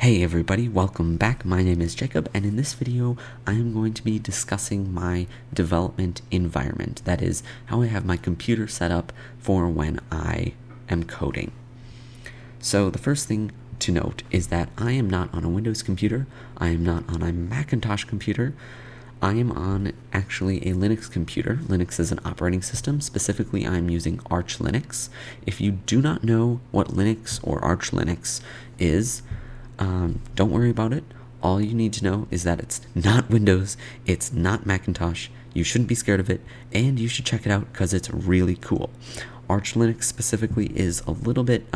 Hey everybody, welcome back. My name is Jacob, and in this video I am going to be discussing my development environment. That is, how I have my computer set up for when I am coding. So the first thing to note is that I am not on a Windows computer, I am not on a Macintosh computer, I am on actually a Linux computer. Linux is an operating system. Specifically, I'm using Arch Linux. If you do not know what Linux or Arch Linux is, don't worry about it. All you need to know is that it's not Windows, it's not Macintosh, you shouldn't be scared of it, and you should check it out because it's really cool. Arch Linux specifically is a little bit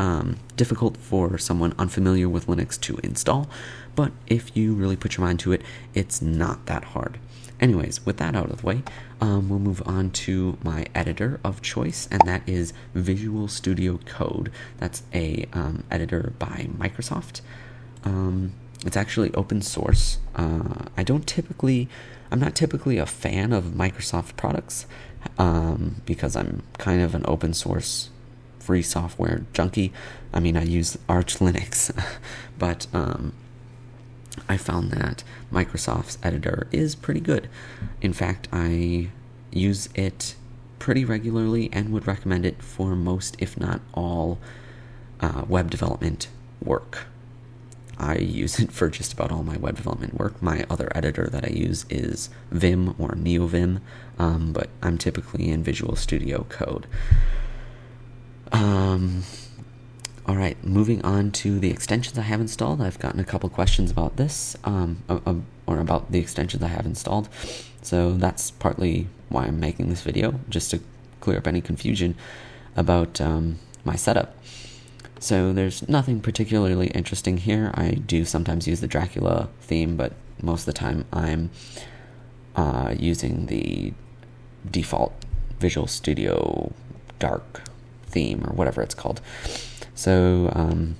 difficult for someone unfamiliar with Linux to install, but if you really put your mind to it, it's not that hard. Anyways, with that out of the way, we'll move on to my editor of choice, and that is Visual Studio Code. That's a editor by Microsoft. It's actually open source. I'm not typically a fan of Microsoft products, because I'm kind of an open source free software junkie. I mean, I use Arch Linux, but I found that Microsoft's editor is pretty good. In fact, I use it pretty regularly and would recommend it for most, if not all, web development work. I use it for just about all my web development work. My other editor that I use is Vim or NeoVim, but I'm typically in Visual Studio Code. Alright, moving on to the extensions I have installed. I've gotten a couple questions about this, or about the extensions I have installed. So that's partly why I'm making this video, just to clear up any confusion about my setup. So there's nothing particularly interesting here. I do sometimes use the Dracula theme, but most of the time I'm using the default Visual Studio Dark theme, or whatever it's called. So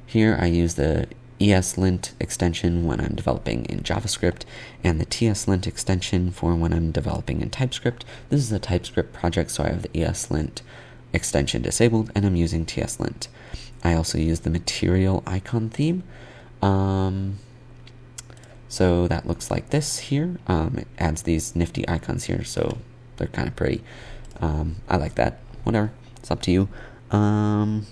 here I use the ESLint extension when I'm developing in JavaScript, and the TSLint extension for when I'm developing in TypeScript. This is a TypeScript project, so I have the ESLint extension disabled, and I'm using TSLint. I also use the material icon theme. So that looks like this here. It adds these nifty icons here, so they're kind of pretty. I like that. Whatever, it's up to you. And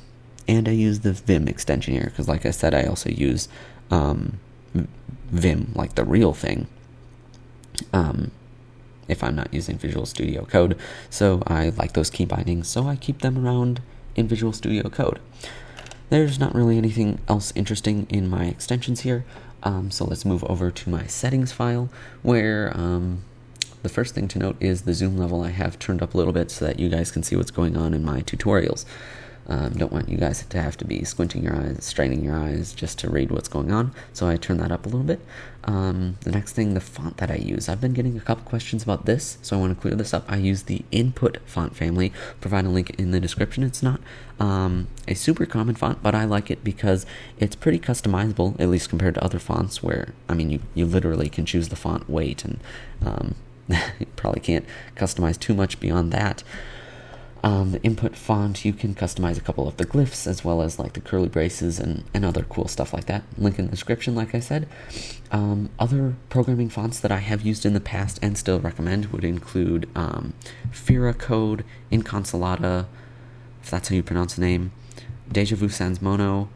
I use the Vim extension here because, like I said, I also use Vim, like the real thing, if I'm not using Visual Studio Code. So I like those key bindings, so I keep them around in Visual Studio Code. There's not really anything else interesting in my extensions here, so let's move over to my settings file, where the first thing to note is the zoom level I have turned up a little bit so that you guys can see what's going on in my tutorials. Don't want you guys to have to be squinting your eyes, straining your eyes just to read what's going on, so I turn that up a little bit. The next thing, the font that I use. I've been getting a couple questions about this, so I want to clear this up. I use the Input font family. Provide a link in the description. It's not a super common font, but I like it because it's pretty customizable, at least compared to other fonts where, I mean, you literally can choose the font weight, and you probably can't customize too much beyond that. The input font, you can customize a couple of the glyphs, as well as like the curly braces and other cool stuff like that. Link in the description, like I said. Other programming fonts that I have used in the past and still recommend would include Fira Code, Inconsolata, if that's how you pronounce the name, Deja Vu Sans Mono,